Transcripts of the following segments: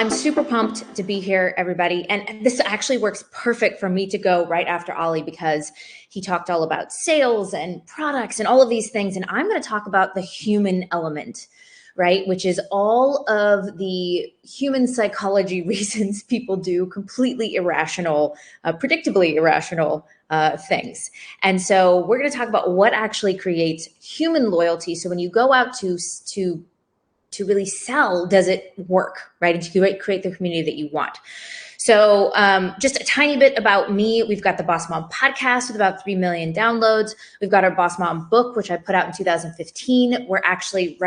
I'm super pumped to be here, everybody. And this actually works perfect for me to go right after Ollie because he talked all about sales and products and all of these things. And I'm going to talk about the human element, right? Which is all of the human psychology reasons people do completely irrational, predictably irrational things. And so we're going to talk about what actually creates human loyalty. So when you go out to really sell, does it work, right? And to create the community that you want. So just a tiny bit about me. We've got the Boss Mom podcast with about 3 million downloads. We've got our Boss Mom book, which I put out in 2015. We're actually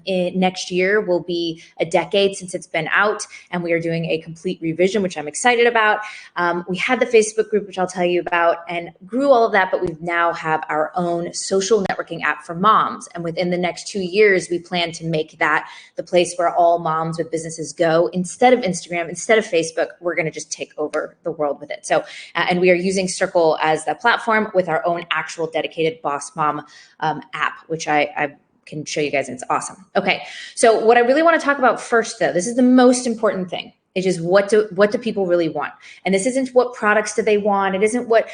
in next year will be a decade since it's been out, and we are doing a complete revision, which I'm excited about. We had the Facebook group, which I'll tell you about, and grew all of that, but we now have our own social networking app for moms. And within the next 2 years, we plan to make that the place where all moms with businesses go. Instead of Instagram, instead of Facebook, we're going to just take over the world with it. So, and we are using Circle as the platform with our own actual dedicated Boss Mom app, which I can show you guys, and it's awesome. Okay, so what I really want to talk about first, though, this is the most important thing. It's just what do people really want? And this isn't what products do they want. It isn't what,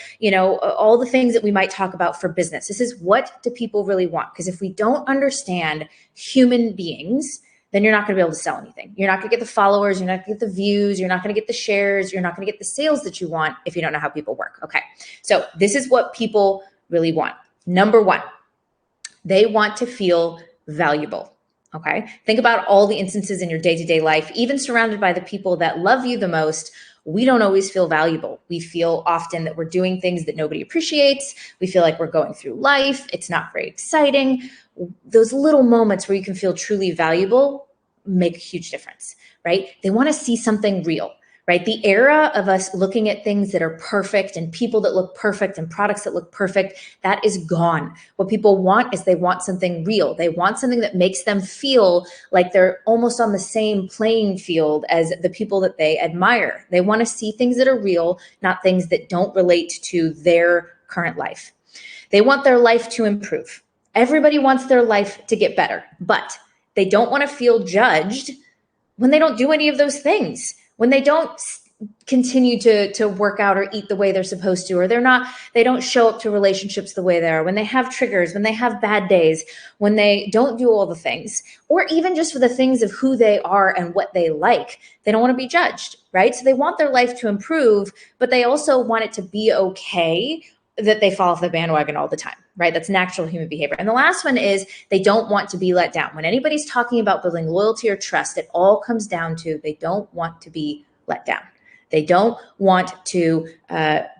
all the things that we might talk about for business. This is what do people really want? Because if we don't understand human beings, then you're not going to be able to sell anything. You're not going to get the followers. You're not going to get the views. You're not going to get the shares. You're not going to get the sales that you want if you don't know how people work. Okay. So this is what people really want. Number one, they want to feel valuable. Okay. Think about all the instances in your day-to-day life, even surrounded by the people that love you the most. We don't always feel valuable. We feel often that we're doing things that nobody appreciates. We feel like we're going through life. It's not very exciting. Those little moments where you can feel truly valuable make a huge difference, right? They want to see something real, right? The era of us looking at things that are perfect and people that look perfect and products that look perfect, that is gone. What people want is they want something real. They want something that makes them feel like they're almost on the same playing field as the people that they admire. They want to see things that are real, not things that don't relate to their current life. They want their life to improve. Everybody wants their life to get better, but they don't want to feel judged when they don't do any of those things, when they don't continue to work out or eat the way they're supposed to, or they don't show up to relationships the way they are, when they have triggers, when they have bad days, when they don't do all the things, or even just for the things of who they are and what they like. They don't want to be judged, right? So they want their life to improve, but they also want it to be okay that they fall off the bandwagon all the time, right? That's natural human behavior. And the last one is they don't want to be let down. When anybody's talking about building loyalty or trust, it all comes down to they don't want to be let down. They don't want to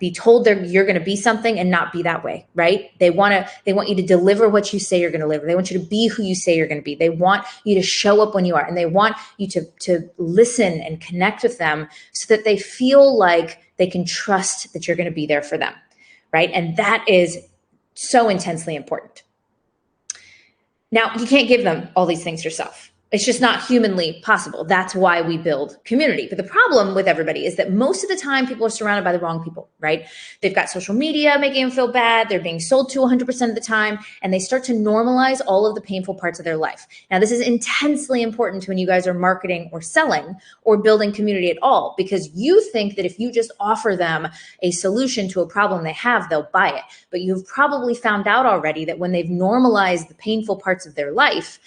be told you're going to be something and not be that way, right? They want you to deliver what you say you're going to deliver. They want you to be who you say you're going to be. They want you to show up when you are, and they want you to listen and connect with them so that they feel like they can trust that you're going to be there for them. Right? And that is so intensely important. Now, you can't give them all these things yourself. It's just not humanly possible. That's why we build community. But the problem with everybody is that most of the time people are surrounded by the wrong people, right? They've got social media making them feel bad. They're being sold to 100% of the time, and they start to normalize all of the painful parts of their life. Now, this is intensely important when you guys are marketing or selling or building community at all, because you think that if you just offer them a solution to a problem they have, they'll buy it. But you've probably found out already that when they've normalized the painful parts of their life,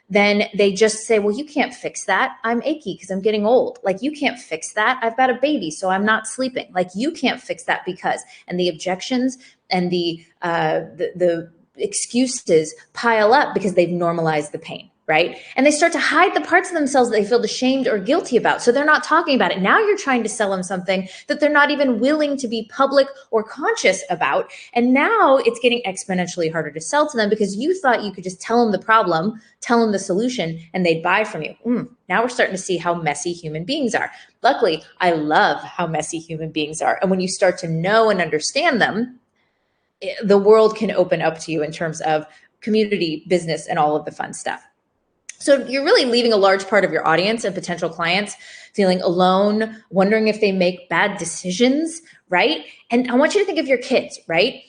then they just say, well, you can't fix that. I'm achy because I'm getting old. Like, you can't fix that. I've got a baby, so I'm not sleeping. Like, you can't fix that because, and the objections and the excuses pile up because they've normalized the pain, right? And they start to hide the parts of themselves that they feel ashamed or guilty about. So they're not talking about it. Now you're trying to sell them something that they're not even willing to be public or conscious about. And now it's getting exponentially harder to sell to them because you thought you could just tell them the problem, tell them the solution, and they'd buy from you. Now we're starting to see how messy human beings are. Luckily, I love how messy human beings are. And when you start to know and understand them, the world can open up to you in terms of community, business, and all of the fun stuff. So you're really leaving a large part of your audience and potential clients feeling alone, wondering if they make bad decisions, right? And I want you to think of your kids, right?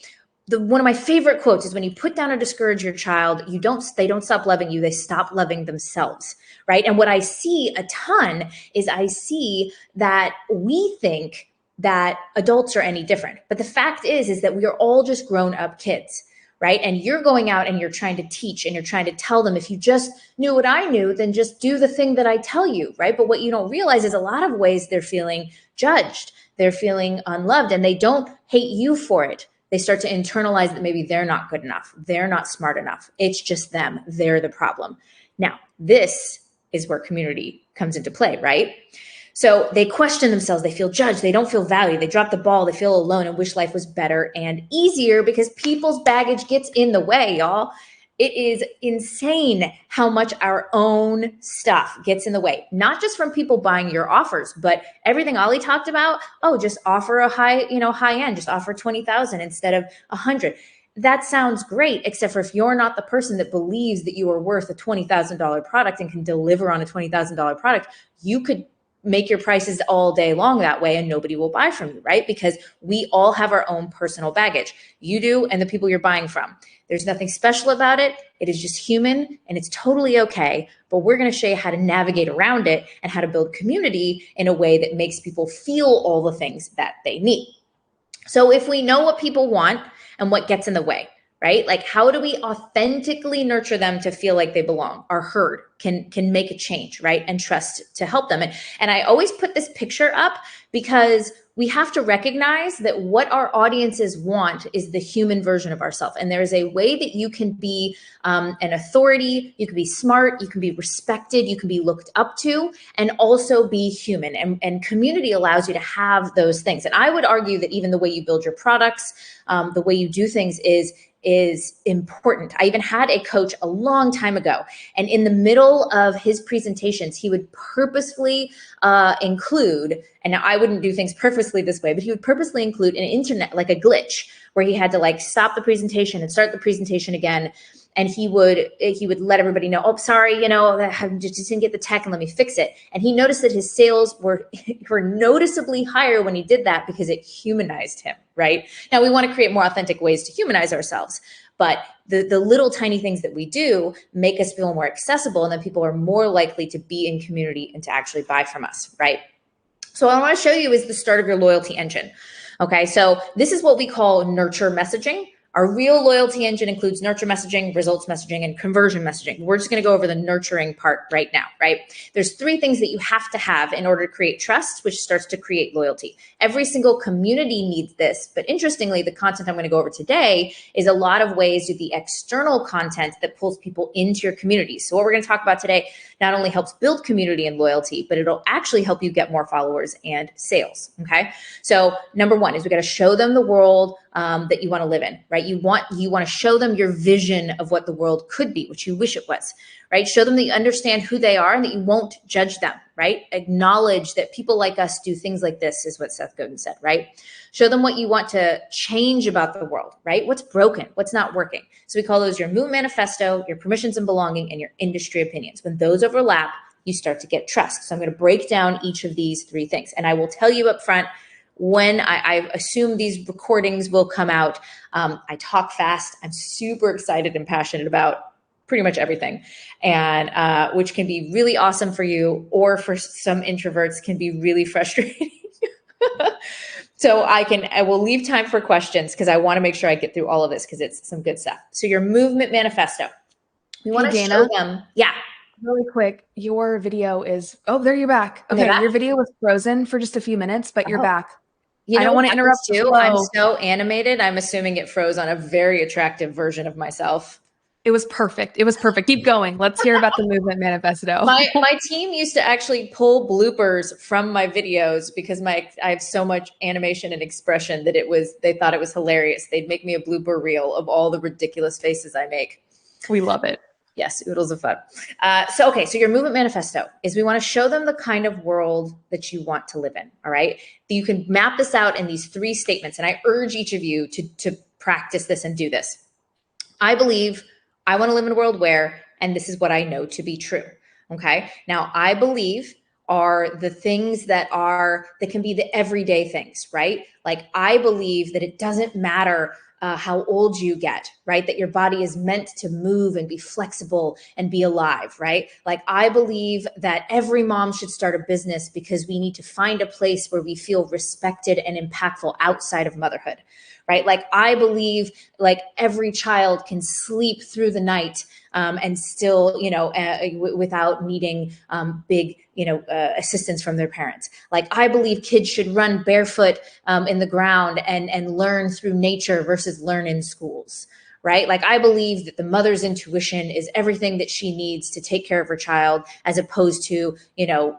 one of my favorite quotes is, when you put down or discourage your child, they don't stop loving you, they stop loving themselves, right? And what I see a ton is, I see that we think that adults are any different. But the fact is that we are all just grown up kids, right? And you're going out and you're trying to teach and you're trying to tell them, if you just knew what I knew, then just do the thing that I tell you, right? But what you don't realize is, a lot of ways they're feeling judged, they're feeling unloved, and they don't hate you for it. They start to internalize that maybe they're not good enough, they're not smart enough, it's just them, they're the problem. Now, this is where community comes into play, right? So they question themselves, they feel judged, they don't feel valued, they drop the ball, they feel alone and wish life was better and easier, because people's baggage gets in the way, y'all. It is insane how much our own stuff gets in the way, not just from people buying your offers, but everything Ollie talked about. Oh, just offer a high end, just offer 20,000 instead of 100. That sounds great, except for if you're not the person that believes that you are worth a $20,000 product and can deliver on a $20,000 product, you could make your prices all day long that way and nobody will buy from you, right? Because we all have our own personal baggage. You do, and the people you're buying from. There's nothing special about it. It is just human and it's totally okay. But we're going to show you how to navigate around it and how to build community in a way that makes people feel all the things that they need. So if we know what people want and what gets in the way, right? Like, how do we authentically nurture them to feel like they belong, are heard, can make a change, right? And trust to help them. And I always put this picture up because we have to recognize that what our audiences want is the human version of ourselves. And there is a way that you can be an authority, you can be smart, you can be respected, you can be looked up to, and also be human. And community allows you to have those things. And I would argue that even the way you build your products, the way you do things is important. I even had a coach a long time ago, and in the middle of his presentations, he would purposefully include, and now I wouldn't do things purposely this way, but he would purposely include an internet, like a glitch, where he had to like stop the presentation and start the presentation again. And he would let everybody know, oh, sorry, I just didn't get the tech and let me fix it. And he noticed that his sales were noticeably higher when he did that, because it humanized him, right? Now, we want to create more authentic ways to humanize ourselves, but the little tiny things that we do make us feel more accessible, and then people are more likely to be in community and to actually buy from us, right? So what I want to show you is the start of your loyalty engine. Okay, so this is what we call nurture messaging. Our real loyalty engine includes nurture messaging, results messaging, and conversion messaging. We're just going to go over the nurturing part right now, right? There's 3 things that you have to have in order to create trust, which starts to create loyalty. Every single community needs this, but interestingly, the content I'm going to go over today is a lot of ways to the external content that pulls people into your community. So what we're going to talk about today not only helps build community and loyalty, but it'll actually help you get more followers and sales, okay? So number 1 is we got to show them the world that you want to live in, right? You want to show them your vision of what the world could be, which you wish it was, right? Show them that you understand who they are and that you won't judge them, right? Acknowledge that people like us do things like this, is what Seth Godin said, right? Show them what you want to change about the world, right? What's broken, what's not working. So we call those your movement manifesto, your permissions and belonging, and your industry opinions. When those overlap, you start to get trust. So I'm going to break down each of these 3 things. And I will tell you up front, when I assume these recordings will come out, I talk fast. I'm super excited and passionate about pretty much everything, and which can be really awesome for you, or for some introverts can be really frustrating. So I will leave time for questions, because I want to make sure I get through all of this, because it's some good stuff. So your movement manifesto. We want to show them. Yeah. Really quick, your video is, oh, there you're back. Okay, your video was frozen for just a few minutes, but you're back. I don't want to interrupt you. I'm so animated. I'm assuming it froze on a very attractive version of myself. It was perfect. It was perfect. Keep going. Let's hear about the movement manifesto. My team used to actually pull bloopers from my videos, because I have so much animation and expression that they thought it was hilarious. They'd make me a blooper reel of all the ridiculous faces I make. We love it. Yes, oodles of fun. So your movement manifesto is, we want to show them the kind of world that you want to live in, all right? You can map this out in these 3 statements, and I urge each of you to practice this and do this. I believe I want to live in a world where, and this is what I know to be true, okay? Now, I believe are the things that can be the everyday things, right? Like, I believe that it doesn't matter how old you get, right? That your body is meant to move and be flexible and be alive, right? Like I believe that every mom should start a business because we need to find a place where we feel respected and impactful outside of motherhood, right? Like I believe like every child can sleep through the night and still, without needing big, assistance from their parents. Like I believe kids should run barefoot in the ground and learn through nature versus learn in schools, right? Like I believe that the mother's intuition is everything that she needs to take care of her child, as opposed to,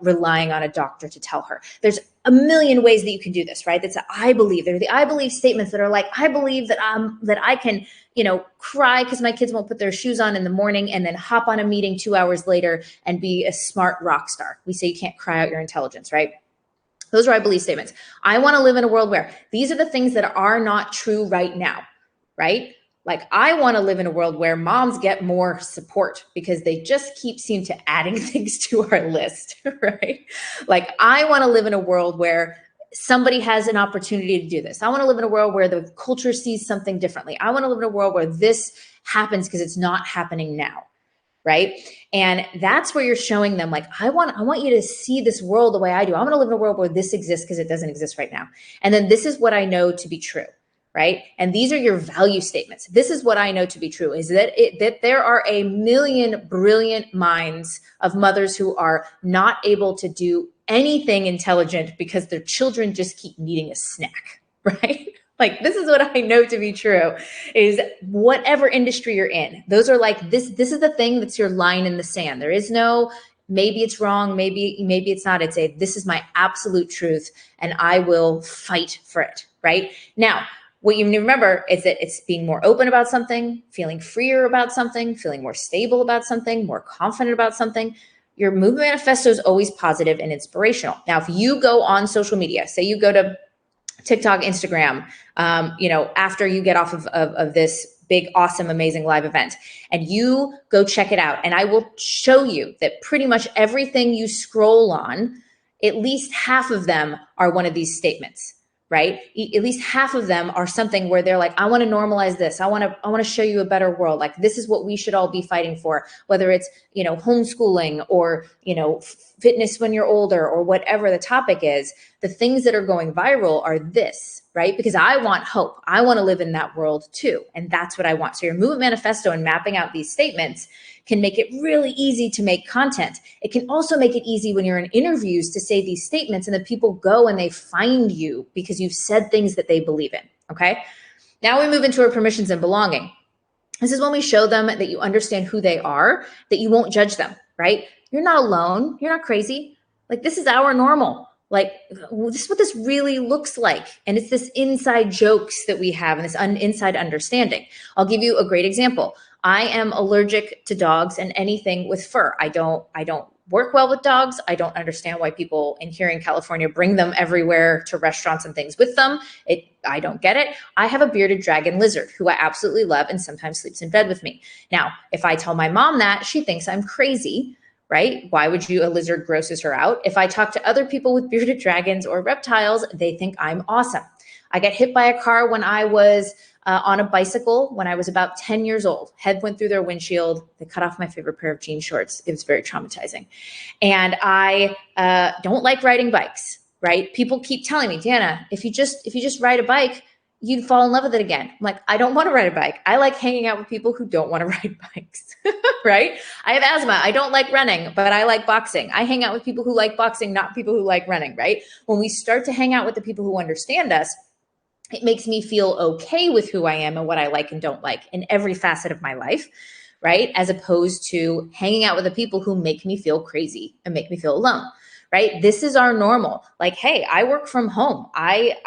relying on a doctor to tell her. There's a million ways that you can do this, right? That's I believe. They're the I believe statements that are like, I believe that I can, cry because my kids won't put their shoes on in the morning and then hop on a meeting 2 hours later and be a smart rock star. We say you can't cry out your intelligence, right? Those are I believe statements. I want to live in a world where these are the things that are not true right now, right? Like I want to live in a world where moms get more support because they just seem to adding things to our list, right? Like I want to live in a world where somebody has an opportunity to do this. I want to live in a world where the culture sees something differently. I want to live in a world where this happens because it's not happening now, right? And that's where you're showing them like, I want you to see this world the way I do. I want to live in a world where this exists because it doesn't exist right now. And then this is what I know to be true, right? And these are your value statements. This is what I know to be true, is that that there are a million brilliant minds of mothers who are not able to do anything intelligent because their children just keep needing a snack, right? Like this is what I know to be true, is whatever industry you're in. Those are like this is the thing that's your line in the sand. There is no maybe it's wrong, maybe it's not. It's this is my absolute truth and I will fight for it, right? Now, what you need to remember is that it's being more open about something, feeling freer about something, feeling more stable about something, more confident about something. Your movement manifesto is always positive and inspirational. Now, if you go on social media, say you go to TikTok, Instagram, after you get off of this big, awesome, amazing live event, and you go check it out. And I will show you that pretty much everything you scroll on, at least half of them are one of these statements, right? At least half of them are something where they're like, I want to normalize this. I want to show you a better world. Like this is what we should all be fighting for, whether it's, homeschooling or, fitness when you're older or whatever the topic is. The things that are going viral are this, right? Because I want hope. I want to live in that world too. And that's what I want. So your movement manifesto and mapping out these statements can make it really easy to make content. It can also make it easy when you're in interviews to say these statements and the people go and they find you because you've said things that they believe in, okay? Now we move into our permissions and belonging. This is when we show them that you understand who they are, that you won't judge them, right? You're not alone. You're not crazy. Like this is our normal. Like this is what this really looks like. And it's this inside jokes that we have and this inside understanding. I'll give you a great example. I am allergic to dogs and anything with fur. I don't work well with dogs. I don't understand why people here in California bring them everywhere to restaurants and things with them. I don't get it. I have a bearded dragon lizard who I absolutely love and sometimes sleeps in bed with me. Now, if I tell my mom that, she thinks I'm crazy, right? Why would a lizard grosses her out? If I talk to other people with bearded dragons or reptiles, they think I'm awesome. I got hit by a car when I was on a bicycle when I was about 10 years old. Head went through their windshield. They cut off my favorite pair of jean shorts. It was very traumatizing. And I don't like riding bikes, right? People keep telling me, Dana, if you just ride a bike, you'd fall in love with it again. I'm like, I don't want to ride a bike. I like hanging out with people who don't want to ride bikes, right? I have asthma. I don't like running, but I like boxing. I hang out with people who like boxing, not people who like running, right? When we start to hang out with the people who understand us, it makes me feel okay with who I am and what I like and don't like in every facet of my life, right? As opposed to hanging out with the people who make me feel crazy and make me feel alone, right? This is our normal. Like, hey, I work from home. I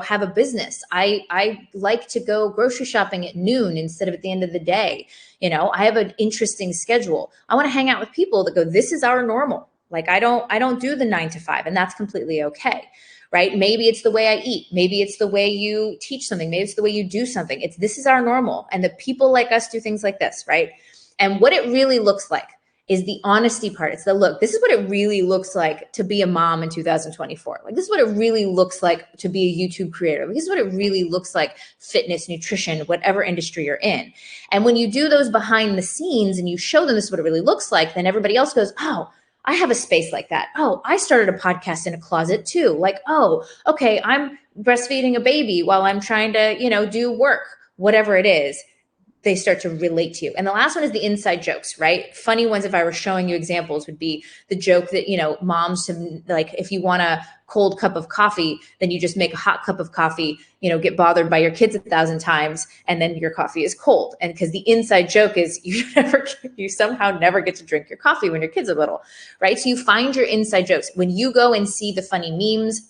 have a business. I like to go grocery shopping at noon instead of at the end of the day. I have an interesting schedule. I want to hang out with people that go, this is our normal. Like, I don't do the 9 to 5, and that's completely okay. Right? Maybe it's the way I eat. Maybe it's the way you teach something. Maybe it's the way you do something. This is our normal. And the people like us do things like this, right? And what it really looks like is the honesty part. It's the look, this is what it really looks like to be a mom in 2024. Like, this is what it really looks like to be a YouTube creator. Like, this is what it really looks like, fitness, nutrition, whatever industry you're in. And when you do those behind the scenes and you show them this is what it really looks like, then everybody else goes, oh, I have a space like that. Oh, I started a podcast in a closet too. Like, oh, okay, I'm breastfeeding a baby while I'm trying to, do work, whatever it is. They start to relate to you. And the last one is the inside jokes, right? Funny ones, if I were showing you examples, would be the joke that, moms, like, if you want a cold cup of coffee, then you just make a hot cup of coffee, get bothered by your kids 1,000 times, and then your coffee is cold. And because the inside joke is you somehow never get to drink your coffee when your kids are little, right? So you find your inside jokes. When you go and see the funny memes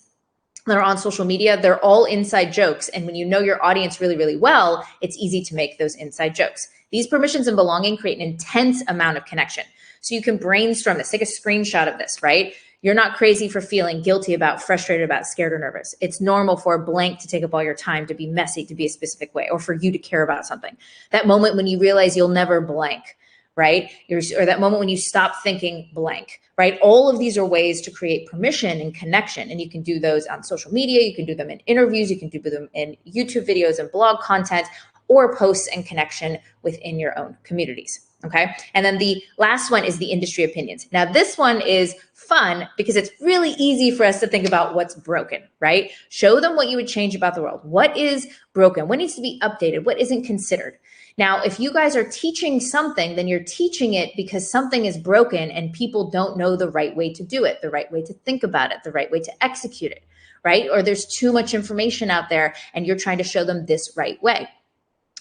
that are on social media, they're all inside jokes. And when you know your audience really, really well, it's easy to make those inside jokes. These permissions and belonging create an intense amount of connection. So you can brainstorm this, take a screenshot of this, right? You're not crazy for feeling guilty about, frustrated about, scared or nervous. It's normal for a blank to take up all your time, to be messy, to be a specific way, or for you to care about something. That moment when you realize you'll never blank, right? Or that moment when you stop thinking blank, right? All of these are ways to create permission and connection. And you can do those on social media. You can do them in interviews. You can do them in YouTube videos and blog content, or posts and connection within your own communities. Okay. And then the last one is the industry opinions. Now, this one is fun because it's really easy for us to think about what's broken, right? Show them what you would change about the world. What is broken? What needs to be updated? What isn't considered? Now, if you guys are teaching something, then you're teaching it because something is broken and people don't know the right way to do it, the right way to think about it, the right way to execute it, right? Or there's too much information out there and you're trying to show them this right way.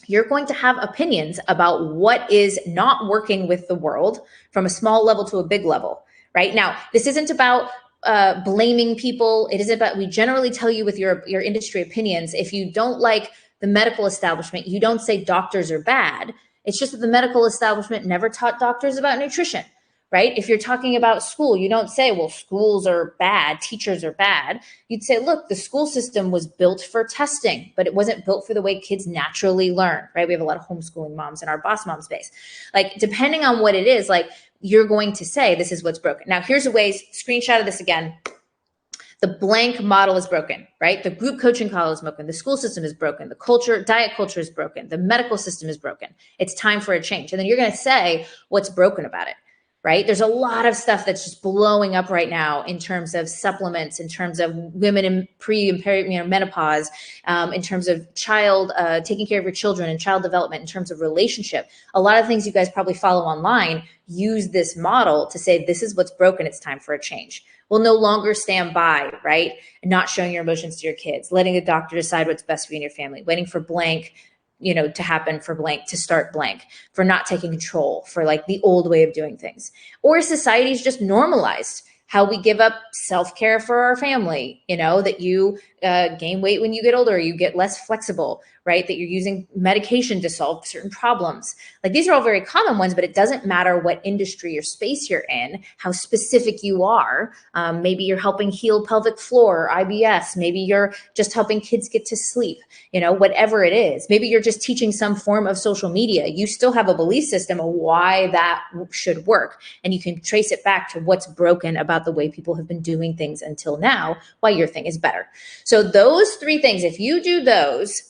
You're going to have opinions about what is not working with the world from a small level to a big level, right? Now, this isn't about blaming people. It is about, we generally tell you with your industry opinions, if you don't like the medical establishment, you don't say doctors are bad. It's just that the medical establishment never taught doctors about nutrition, right? If you're talking about school, you don't say, well, schools are bad, teachers are bad. You'd say, look, the school system was built for testing, but it wasn't built for the way kids naturally learn, right? We have a lot of homeschooling moms in our boss mom space. Like, depending on what it is, like, you're going to say, this is what's broken. Now, here's a way, screenshot of this again. The blank model is broken, right? The group coaching model is broken. The school system is broken. The diet culture is broken. The medical system is broken. It's time for a change. And then you're going to say what's broken about it, right? There's a lot of stuff that's just blowing up right now in terms of supplements, in terms of women in pre and peri, menopause, in terms of taking care of your children and child development, in terms of relationship. A lot of things you guys probably follow online use this model to say, this is what's broken. It's time for a change. Will no longer stand by, right? And not showing your emotions to your kids, letting the doctor decide what's best for you and your family, waiting for blank, to happen, for blank to start blank, for not taking control, for like the old way of doing things. Or society's just normalized how we give up self-care for our family, that you gain weight when you get older, you get less flexible, right? That you're using medication to solve certain problems. Like, these are all very common ones, but it doesn't matter what industry or space you're in, how specific you are. Maybe you're helping heal pelvic floor or IBS. Maybe you're just helping kids get to sleep, whatever it is. Maybe you're just teaching some form of social media. You still have a belief system of why that should work. And you can trace it back to what's broken about the way people have been doing things until now, why your thing is better. So those three things, if you do those,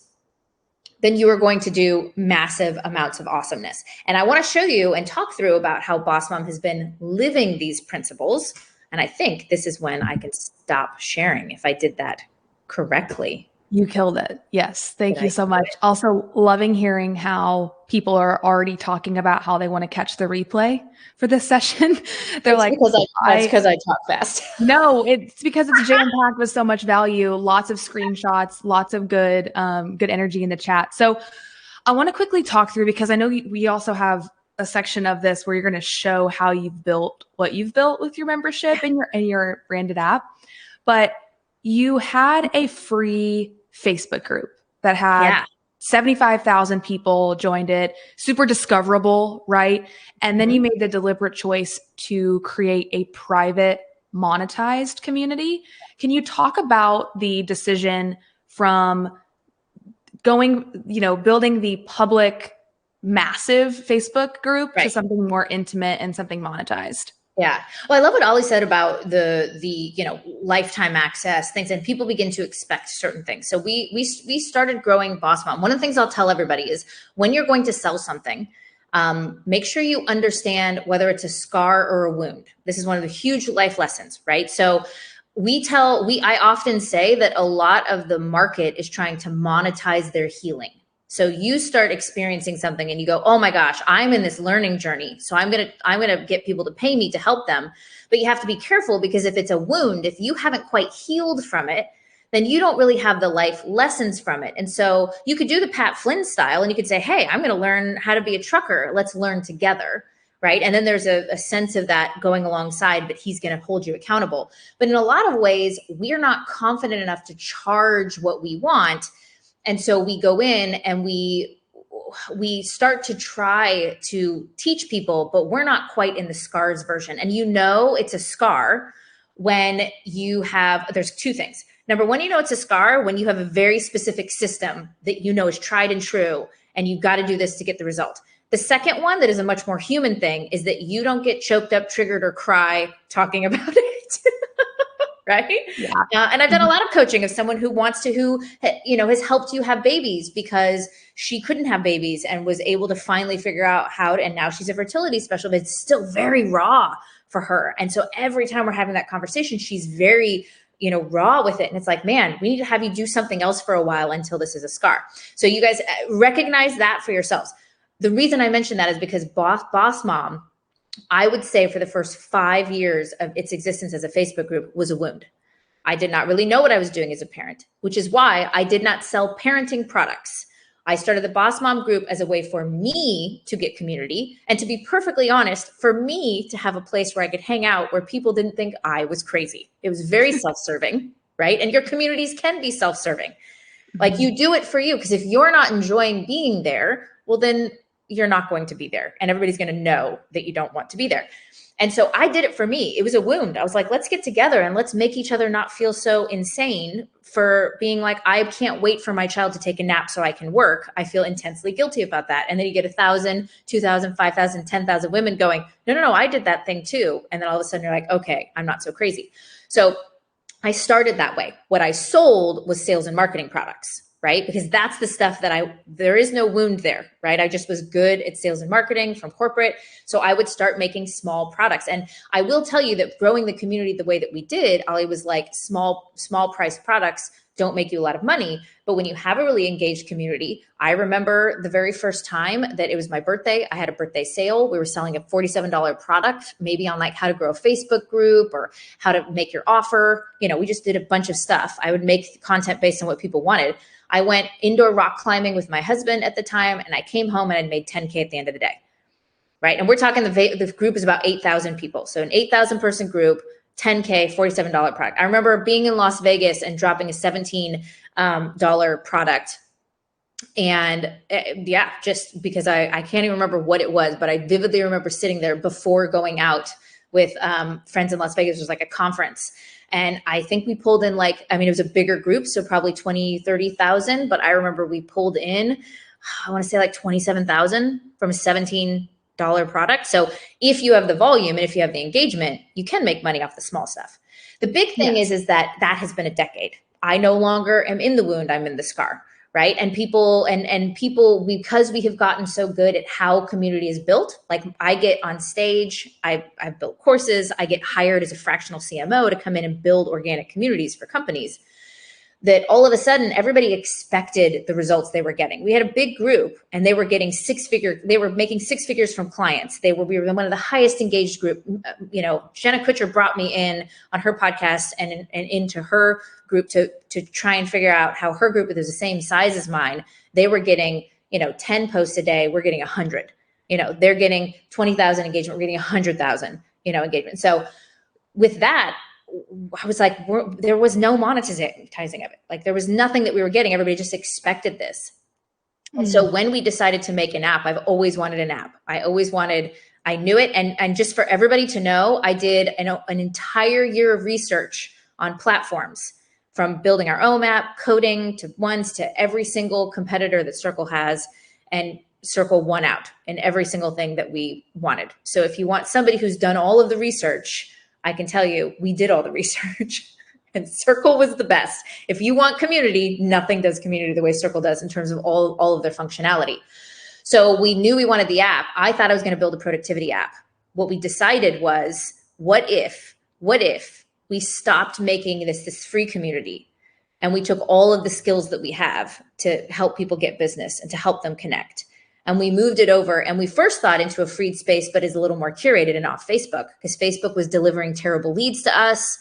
then you are going to do massive amounts of awesomeness. And I want to show you and talk through about how Boss Mom has been living these principles. And I think this is when I can stop sharing if I did that correctly. You killed it. Yes. Thank you so much. Also, loving hearing how people are already talking about how they want to catch the replay for this session. They're that's because I talk fast. No, it's because it's jam-packed with so much value, lots of screenshots, lots of good energy in the chat. So I want to quickly talk through, because I know we also have a section of this where you're going to show how you've built what you've built with your membership and your branded app. But you had a free Facebook group that had 75,000 people joined it, super discoverable, right? And then you made the deliberate choice to create a private monetized community. Can you talk about the decision from building the public massive Facebook group to Right. something more intimate and something monetized. Yeah. Well, I love what Ollie said about the lifetime access things, and people begin to expect certain things. So we started growing Boss Mom. One of the things I'll tell everybody is when you're going to sell something, make sure you understand whether it's a scar or a wound. This is one of the huge life lessons, right? So I often say that a lot of the market is trying to monetize their healing. So you start experiencing something and you go, oh my gosh, I'm in this learning journey. So I'm going to get people to pay me to help them. But you have to be careful, because if it's a wound, if you haven't quite healed from it, then you don't really have the life lessons from it. And so you could do the Pat Flynn style and you could say, hey, I'm going to learn how to be a trucker. Let's learn together. Right. And then there's a sense of that going alongside, but he's going to hold you accountable. But in a lot of ways, we're not confident enough to charge what we want. And so we go in and we start to try to teach people, but we're not quite in the scars version. And it's a scar when there's two things. Number one, it's a scar when you have a very specific system that is tried and true, and you've got to do this to get the result. The second one, that is a much more human thing, is that you don't get choked up, triggered, or cry talking about it. Right. Yeah. And I've done a lot of coaching of someone who has helped you have babies because she couldn't have babies and was able to finally figure out how to, and now she's a fertility specialist, but it's still very raw for her. And so every time we're having that conversation, she's very, raw with it. And it's like, man, we need to have you do something else for a while until this is a scar. So you guys recognize that for yourselves. The reason I mention that is because Boss Mom, I would say for the first 5 years of its existence as a Facebook group, was a wound. I did not really know what I was doing as a parent, which is why I did not sell parenting products. I started the Boss Mom group as a way for me to get community, and to be perfectly honest, for me to have a place where I could hang out where people didn't think I was crazy. It was very self-serving, right? And your communities can be self-serving. Like, you do it for you, because if you're not enjoying being there, well, then you're not going to be there, and everybody's going to know that you don't want to be there. And so I did it for me. It was a wound. I was like, let's get together and let's make each other not feel so insane for being like, I can't wait for my child to take a nap so I can work. I feel intensely guilty about that. And then you get 1,000, 2,000, 5,000, 10,000 women going, no, I did that thing too. And then all of a sudden you're like, okay, I'm not so crazy. So I started that way. What I sold was sales and marketing products, right? Because that's the stuff that there is no wound there, right? I just was good at sales and marketing from corporate. So I would start making small products. And I will tell you that growing the community the way that we did, Ollie, was like small priced products don't make you a lot of money. But when you have a really engaged community, I remember the very first time that it was my birthday, I had a birthday sale. We were selling a $47 product, maybe on like how to grow a Facebook group or how to make your offer. We just did a bunch of stuff. I would make content based on what people wanted. I went indoor rock climbing with my husband at the time, and I came home and I'd made 10K at the end of the day. Right. And we're talking the group is about 8,000 people. So an 8,000 person group, 10K, $47 product. I remember being in Las Vegas and dropping a $17 product. And just because I can't even remember what it was, but I vividly remember sitting there before going out with friends in Las Vegas. It was like a conference. And I think we pulled in it was a bigger group, so probably 20, 30,000. But I remember we pulled in, I want to say like 27,000 from a $17 product. So if you have the volume and if you have the engagement, you can make money off the small stuff. The big thing is that has been a decade. I no longer am in the wound, I'm in the scar. Right. And people, because we have gotten so good at how community is built, like I get on stage, I've built courses, I get hired as a fractional CMO to come in and build organic communities for companies, that all of a sudden everybody expected the results they were getting. We had a big group and they were getting they were making six figures from clients. We were one of the highest engaged group. Jenna Kutcher brought me in on her podcast and into her group to try and figure out how her group, that is the same size as mine, they were getting, 10 posts a day. We're getting 100, they're getting 20,000 engagement. We're getting 100,000, engagement. So with that, I was like, there was no monetizing of it. Like there was nothing that we were getting. Everybody just expected this. And so when we decided to make an app, I've always wanted an app. I knew it. And just for everybody to know, I did an entire year of research on platforms, from building our own app, coding to every single competitor that Circle has. And Circle won out in every single thing that we wanted. So if you want somebody who's done all of the research, I can tell you we did all the research and Circle was the best. If you want community, nothing does community the way Circle does in terms of all of their functionality. So we knew we wanted the app. I thought I was going to build a productivity app. What we decided was, what if we stopped making this free community and we took all of the skills that we have to help people get business and to help them connect. And we moved it over, and we first thought into a freed space, but is a little more curated and off Facebook, because Facebook was delivering terrible leads to us.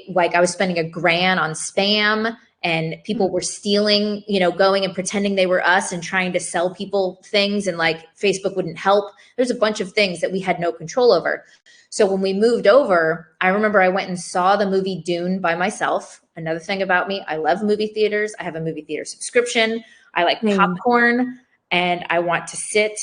Like I was spending $1,000 on spam, and people were stealing, going and pretending they were us and trying to sell people things, and like Facebook wouldn't help. There's a bunch of things that we had no control over. So when we moved over, I remember I went and saw the movie Dune by myself. Another thing about me, I love movie theaters. I have a movie theater subscription. I like popcorn and I want to sit.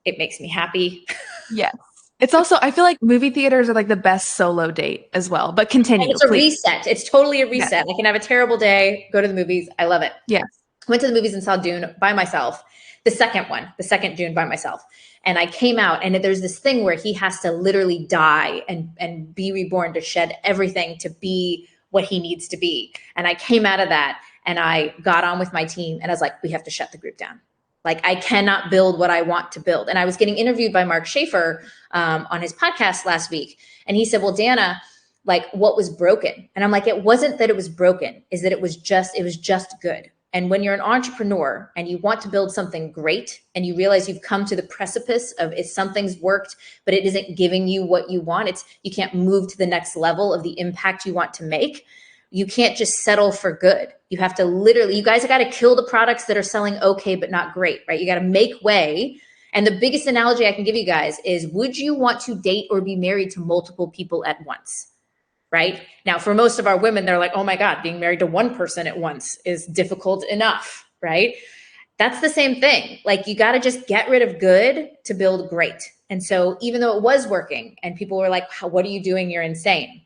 It makes me happy. Yes. It's also, I feel like movie theaters are like the best solo date as well, but continue. And it's a reset. It's totally a reset. Yes. I can have a terrible day, go to the movies. I love it. Yes. Went to the movies and saw Dune by myself. The second Dune by myself. And I came out, and there's this thing where he has to literally die and be reborn to shed everything to be what he needs to be. And I came out of that and I got on with my team and I was like, we have to shut the group down. Like I cannot build what I want to build. And I was getting interviewed by Mark Schaefer on his podcast last week. And he said, well, Dana, like what was broken? And I'm like, it wasn't that it was broken, is that it was just good. And when you're an entrepreneur and you want to build something great and you realize you've come to the precipice of if something's worked, but it isn't giving you what you want, you can't move to the next level of the impact you want to make. You can't just settle for good. You have to literally, you guys have got to kill the products that are selling okay, but not great, right? You got to make way. And the biggest analogy I can give you guys is, would you want to date or be married to multiple people at once? Right? Now, for most of our women, they're like, oh my God, being married to one person at once is difficult enough, right? That's the same thing. Like you got to just get rid of good to build great. And so even though it was working and people were like, what are you doing? You're insane.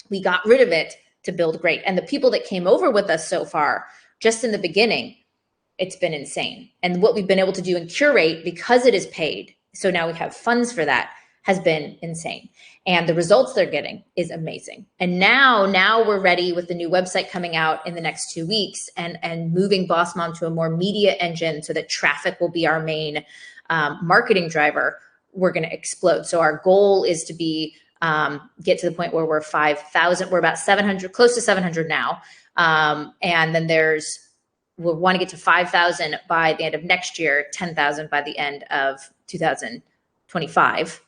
We got rid of it to build great. And the people that came over with us so far, just in the beginning, it's been insane. And what we've been able to do and curate, because it is paid, so now we have funds for that, has been insane. And the results they're getting is amazing. And now we're ready with the new website coming out in the next 2 weeks and moving Boss Mom to a more media engine so that traffic will be our main marketing driver. We're going to explode. So our goal is to be get to the point where we're 5,000. We're about 700, close to 700 now. And then we'll want to get to 5,000 by the end of next year, 10,000 by the end of 2025.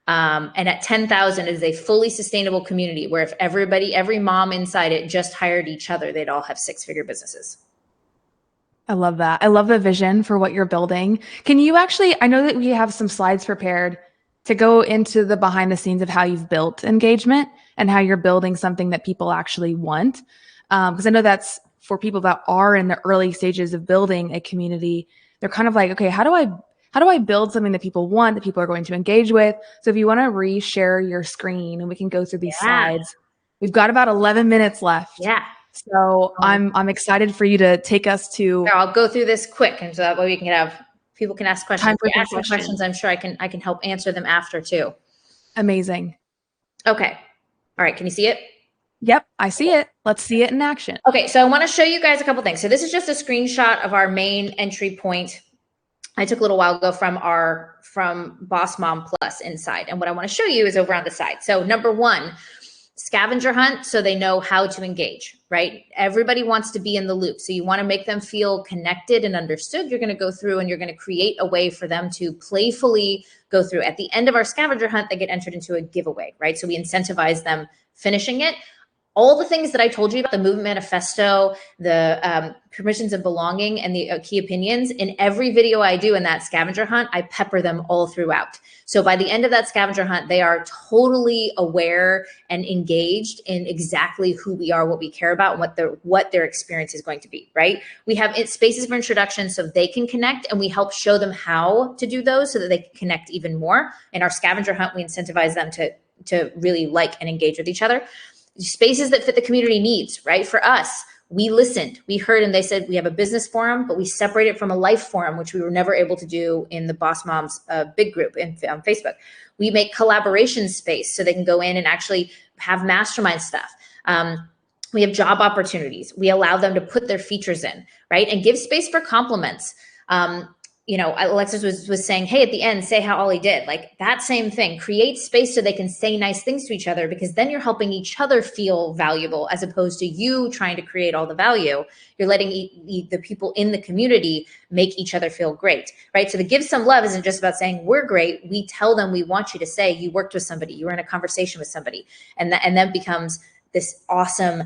And at 10,000 is a fully sustainable community where if every mom inside it just hired each other, they'd all have 6-figure businesses. I love that. I love the vision for what you're building. Can you actually, I know that we have some slides prepared to go into the behind the scenes of how you've built engagement and how you're building something that people actually want. Because I know that's for people that are in the early stages of building a community. They're kind of like, okay, how do I build something that people want, that people are going to engage with? So if you want to re-share your screen and we can go through these slides, we've got about 11 minutes left. Yeah. So I'm excited for you to take us to. Here, I'll go through this quick, and so that way we can have people can ask questions. Time for ask questions. I'm sure I can help answer them after too. Amazing. Okay. All right. Can you see it? Yep, I see it. Let's see it in action. Okay. So I want to show you guys a couple things. So this is just a screenshot of our main entry point. I took a little while ago from Boss Mom Plus inside. And what I want to show you is over on the side. So number one, scavenger hunt, so they know how to engage, right? Everybody wants to be in the loop. So you want to make them feel connected and understood. You're going to go through and you're going to create a way for them to playfully go through. At the end of our scavenger hunt, they get entered into a giveaway, right? So we incentivize them finishing it. All the things that I told you about, the movement manifesto, the permissions of belonging, and the key opinions, in every video I do in that scavenger hunt, I pepper them all throughout. So by the end of that scavenger hunt, they are totally aware and engaged in exactly who we are, what we care about, and what their experience is going to be, right? We have spaces for introduction so they can connect, and we help show them how to do those so that they can connect even more. In our scavenger hunt, we incentivize them to really like and engage with each other. Spaces that fit the community needs, right? For us, We listened, we heard, and they said, we have a business forum, but we separate it from a life forum, which we were never able to do in the Boss Moms big group on Facebook. We make collaboration space so they can go in and actually have mastermind stuff. We have job opportunities. We allow them to put their features in, right? And give space for compliments. Alexis was saying, hey, at the end, say how Ollie did. Like that same thing. Create space so they can say nice things to each other, because then you're helping each other feel valuable, as opposed to you trying to create all the value. You're letting the people in the community make each other feel great, right? So the give some love isn't just about saying we're great. We tell them we want you to say you worked with somebody, you were in a conversation with somebody, and that becomes this awesome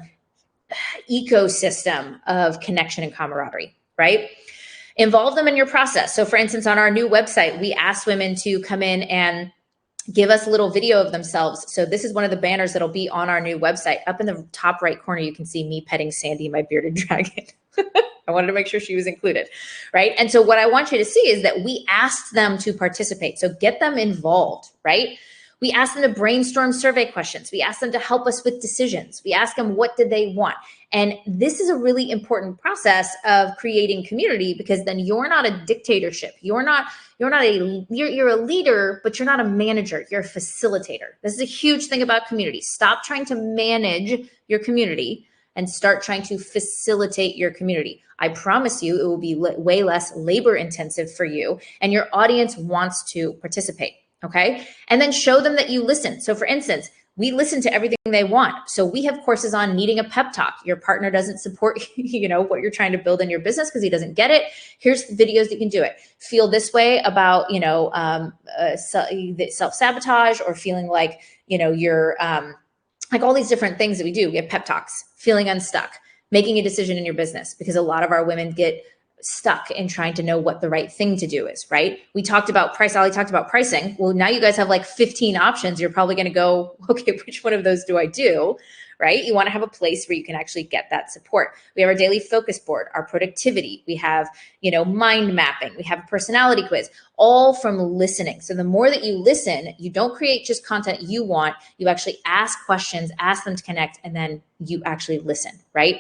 ecosystem of connection and camaraderie, right? Involve them in your process. So for instance, on our new website, we asked women to come in and give us a little video of themselves. So this is one of the banners that'll be on our new website. Up in the top right corner, you can see me petting Sandy, my bearded dragon. I wanted to make sure she was included, right? And so what I want you to see is that we asked them to participate. So get them involved, right? We asked them to brainstorm survey questions. We asked them to help us with decisions. We asked them, what did they want? And this is a really important process of creating community, because then you're not a dictatorship. You're a leader, but you're not a manager. You're a facilitator. This is a huge thing about community. Stop trying to manage your community and start trying to facilitate your community. I promise you, it will be way less labor intensive for you, and your audience wants to participate. Okay. And then show them that you listen. So for instance, we listen to everything they want. So we have courses on needing a pep talk. Your partner doesn't support, what you're trying to build in your business because he doesn't get it. Here's the videos that you can do it. Feel this way about, self-sabotage, or feeling like, you're like all these different things that we do. We have pep talks, feeling unstuck, making a decision in your business, because a lot of our women get stuck in trying to know what the right thing to do is, right? We talked about price. Ollie talked about pricing. Well, now you guys have like 15 options. You're probably going to go, okay, which one of those do I do? Right? You want to have a place where you can actually get that support. We have our daily focus board, our productivity. We have, mind mapping. We have a personality quiz, all from listening. So the more that you listen, you don't create just content you want. You actually ask questions, ask them to connect, and then you actually listen, right?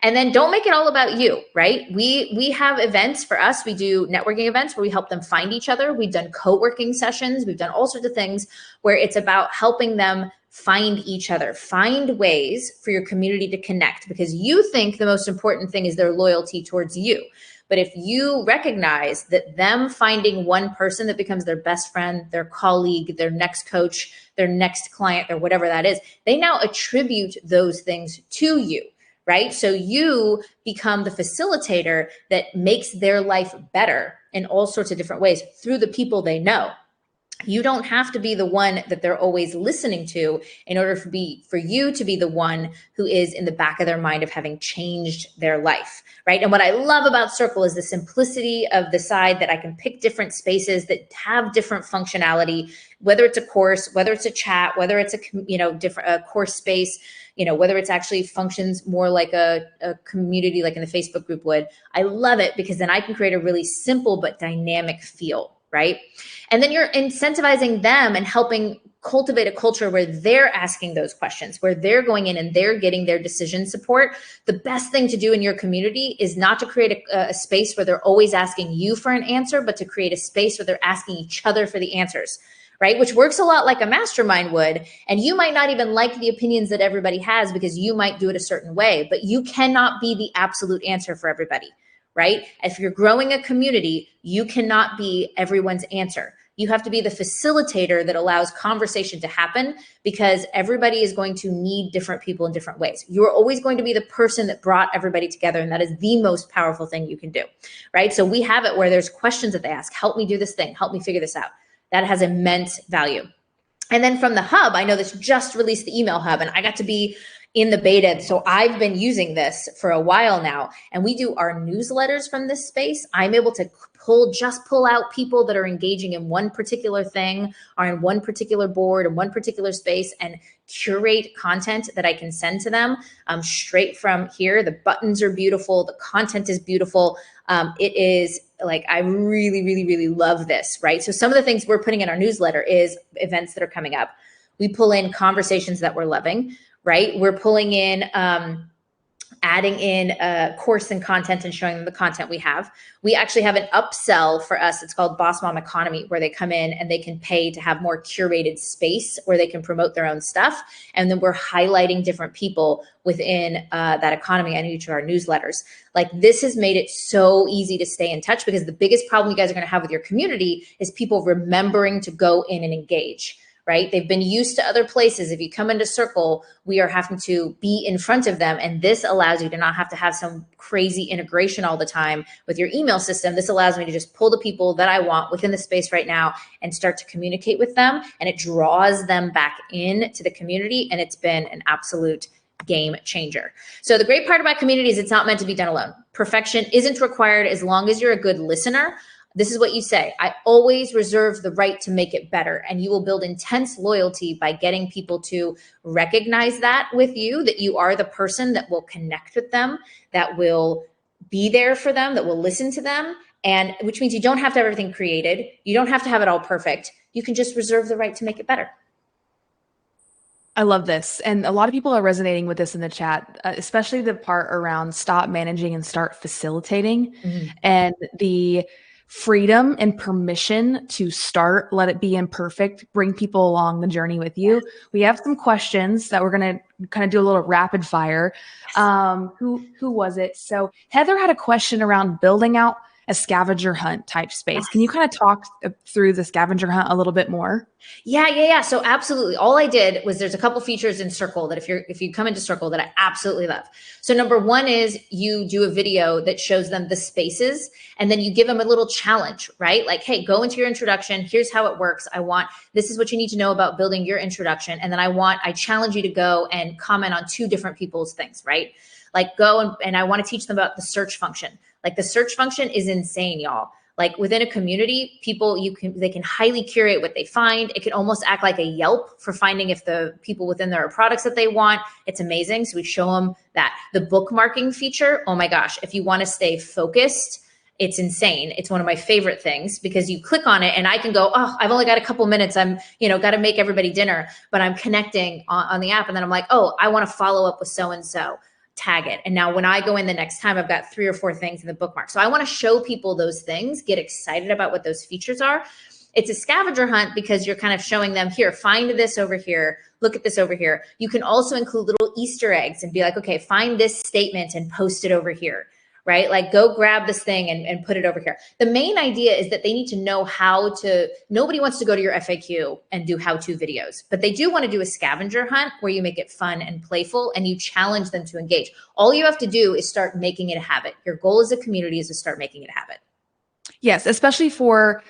And then don't make it all about you, right? We have events for us. We do networking events where we help them find each other. We've done co-working sessions. We've done all sorts of things where it's about helping them find each other, find ways for your community to connect, because you think the most important thing is their loyalty towards you. But if you recognize that them finding one person that becomes their best friend, their colleague, their next coach, their next client, or whatever that is, they now attribute those things to you. Right? So you become the facilitator that makes their life better in all sorts of different ways through the people they know. You don't have to be the one that they're always listening to in order for you to be the one who is in the back of their mind of having changed their life, right? And what I love about Circle is the simplicity of the side that I can pick different spaces that have different functionality, whether it's a course, whether it's a chat, whether it's a course space, whether it's actually functions more like a community, like in the Facebook group would. I love it because then I can create a really simple but dynamic feel, right? And then you're incentivizing them and helping cultivate a culture where they're asking those questions, where they're going in and they're getting their decision support. The best thing to do in your community is not to create a space where they're always asking you for an answer, but to create a space where they're asking each other for the answers. Right? Which works a lot like a mastermind would. And you might not even like the opinions that everybody has because you might do it a certain way, but you cannot be the absolute answer for everybody, right? If you're growing a community, you cannot be everyone's answer. You have to be the facilitator that allows conversation to happen, because everybody is going to need different people in different ways. You're always going to be the person that brought everybody together. And that is the most powerful thing you can do, right? So we have it where there's questions that they ask, help me do this thing, help me figure this out. That has immense value. And then from the hub, I know this just released the email hub, and I got to be in the beta. So I've been using this for a while now, and we do our newsletters from this space. I'm able to pull out people that are engaging in one particular thing, or in one particular board, in one particular space, and curate content that I can send to them straight from here. The buttons are beautiful. The content is beautiful. It is like, I really, really, really love this, right? So some of the things we're putting in our newsletter is events that are coming up. We pull in conversations that we're loving, right? We're pulling in adding in a course and content and showing them the content we have. We actually have an upsell for us. It's called Boss Mom Economy, where they come in and they can pay to have more curated space where they can promote their own stuff. And then we're highlighting different people within that economy in each of our newsletters. Like, this has made it so easy to stay in touch, because the biggest problem you guys are going to have with your community is people remembering to go in and engage. Right? They've been used to other places. If you come into Circle, we are having to be in front of them. And this allows you to not have to have some crazy integration all the time with your email system. This allows me to just pull the people that I want within the space right now and start to communicate with them. And it draws them back into the community. And it's been an absolute game changer. So the great part about community is it's not meant to be done alone. Perfection isn't required as long as you're a good listener. This is what you say. I always reserve the right to make it better. And you will build intense loyalty by getting people to recognize that with you, that you are the person that will connect with them, that will be there for them, that will listen to them. And which means you don't have to have everything created. You don't have to have it all perfect. You can just reserve the right to make it better. I love this. And a lot of people are resonating with this in the chat, especially the part around stop managing and start facilitating, and the freedom and permission to start, let it be imperfect, bring people along the journey with you. We have some questions that we're going to kind of do a little rapid fire. Who was it? So Heather had a question around building out a scavenger hunt type space. Can you kind of talk through the scavenger hunt a little bit more? Yeah. So absolutely. All I did was, there's a couple features in Circle that if you come into Circle that I absolutely love. So number one is you do a video that shows them the spaces, and then you give them a little challenge, right? Like, hey, go into your introduction. Here's how it works. This is what you need to know about building your introduction. And then I challenge you to go and comment on 2 different people's things, right? Like, go and I want to teach them about the search function. Like, the search function is insane, y'all. Like, within a community, they can highly curate what they find. It can almost act like a Yelp for finding if the people within there are products that they want. It's amazing. So we show them that. The bookmarking feature, oh my gosh, if you want to stay focused, it's insane. It's one of my favorite things, because you click on it and I can go, oh, I've only got a couple minutes. I'm, got to make everybody dinner, but I'm connecting on the app. And then I'm like, oh, I want to follow up with so-and-so. Tag it. And now when I go in the next time, I've got 3 or 4 things in the bookmark. So I want to show people those things, get excited about what those features are. It's a scavenger hunt because you're kind of showing them, here, find this over here. Look at this over here. You can also include little Easter eggs and be like, okay, find this statement and post it over here, right? Like, go grab this thing and put it over here. The main idea is that they need to know nobody wants to go to your FAQ and do how-to videos, but they do want to do a scavenger hunt where you make it fun and playful and you challenge them to engage. All you have to do is start making it a habit. Your goal as a community is to start making it a habit. Yes, especially for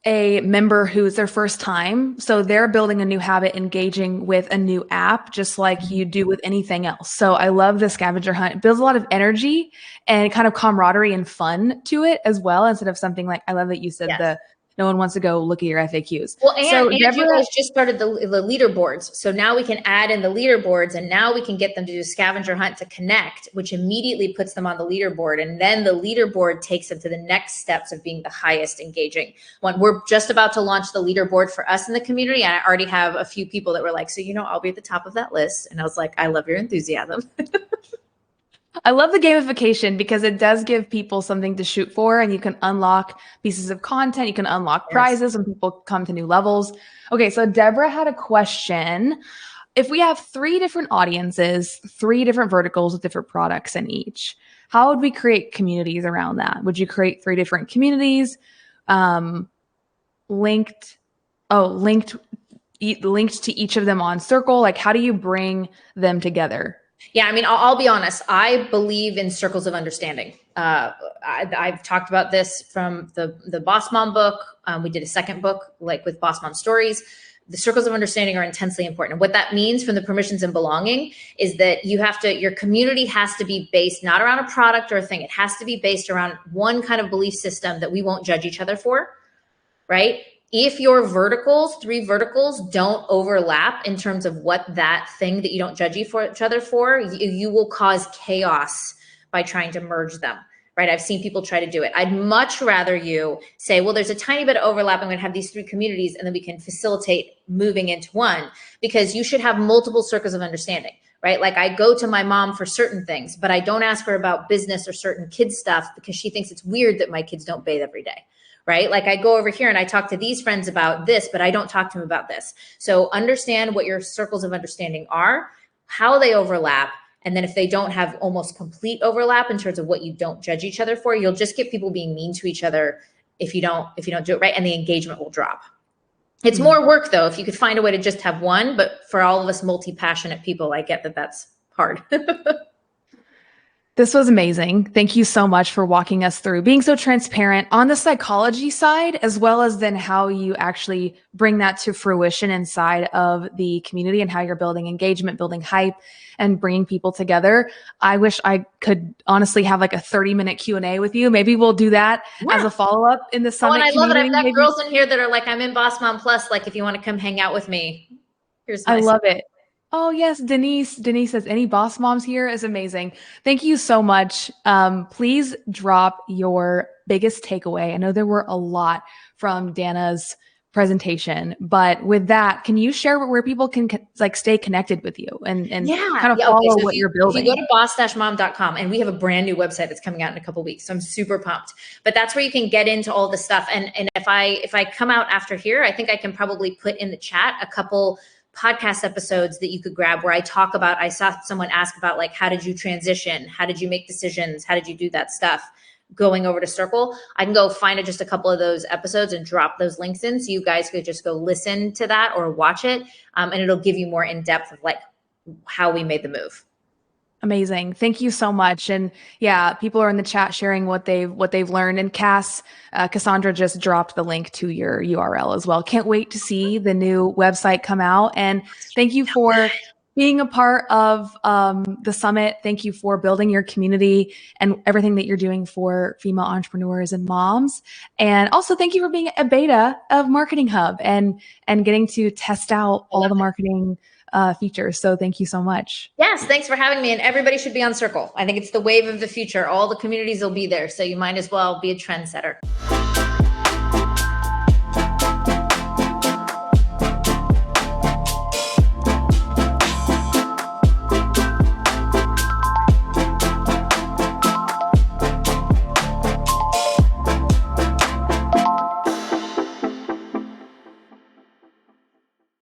a member who's their first time. So they're building a new habit, engaging with a new app, just like you do with anything else. So I love the scavenger hunt. It builds a lot of energy and kind of camaraderie and fun to it as well, instead of something like, I love that you said no one wants to go look at your FAQs. Well, and you guys just started the leaderboards. So now we can add in the leaderboards, and now we can get them to do a scavenger hunt to connect, which immediately puts them on the leaderboard. And then the leaderboard takes them to the next steps of being the highest engaging one. We're just about to launch the leaderboard for us in the community. And I already have a few people that were like, so, I'll be at the top of that list. And I was like, I love your enthusiasm. I love the gamification because it does give people something to shoot for, and you can unlock pieces of content. You can unlock prizes when people come to new levels. Okay, so Deborah had a question. If we have 3 different audiences, 3 different verticals with different products in each, how would we create communities around that? Would you create 3 different communities, linked to each of them on Circle? Like, how do you bring them together? Yeah, I'll be honest. I believe in circles of understanding. I've talked about this from the Boss Mom book. We did a second book, like with Boss Mom Stories. The circles of understanding are intensely important. And what that means from the permissions and belonging is that your community has to be based not around a product or a thing. It has to be based around one kind of belief system that we won't judge each other for, right? If your 3 verticals don't overlap in terms of what that thing that you don't judge each other for, you will cause chaos by trying to merge them, right? I've seen people try to do it. I'd much rather you say, well, there's a tiny bit of overlap. I'm going to have these 3 communities, and then we can facilitate moving into one, because you should have multiple circles of understanding, right? Like I go to my mom for certain things, but I don't ask her about business or certain kids stuff because she thinks it's weird that my kids don't bathe every day, right? Like I go over here and I talk to these friends about this, but I don't talk to them about this. So understand what your circles of understanding are, how they overlap. And then if they don't have almost complete overlap in terms of what you don't judge each other for, you'll just get people being mean to each other if you don't do it right, and the engagement will drop. It's more work though, if you could find a way to just have one, but for all of us multi-passionate people, I get that that's hard. This was amazing. Thank you so much for walking us through being so transparent on the psychology side, as well as then how you actually bring that to fruition inside of the community and how you're building engagement, building hype, and bringing people together. I wish I could honestly have like a 30-minute Q&A with you. Maybe we'll do that as a follow-up in the summit and I love it. I've got Maybe. girls in here that are like, I'm in Boss Mom Plus. Like, if you want to come hang out with me, here's my I love it. Oh, yes. Denise says, any boss moms here is amazing. Thank you so much. Please drop your biggest takeaway. I know there were a lot from Dana's presentation, but with that, can you share where people can like stay connected with you and kind of follow what you're building? If you go to boss-mom.com, and we have a brand new website that's coming out in a couple of weeks, so I'm super pumped. But that's where you can get into all the stuff. And if I come out after here, I think I can probably put in the chat a couple podcast episodes that you could grab where I talk about, I saw someone ask about like, how did you transition? How did you make decisions? How did you do that stuff? Going over to Circle, I can go find just a couple of those episodes and drop those links in. So you guys could just go listen to that or watch it. And it'll give you more in depth of like how we made the move. Amazing. Thank you so much. And yeah, people are in the chat sharing what they've learned. And Cassandra just dropped the link to your URL as well. Can't wait to see the new website come out. And thank you for being a part of the summit. Thank you for building your community and everything that you're doing for female entrepreneurs and moms. And also thank you for being a beta of Marketing Hub and getting to test out all the marketing features. So thank you so much. Yes, thanks for having me. And everybody should be on Circle. I think it's the wave of the future. All the communities will be there. So you might as well be a trendsetter.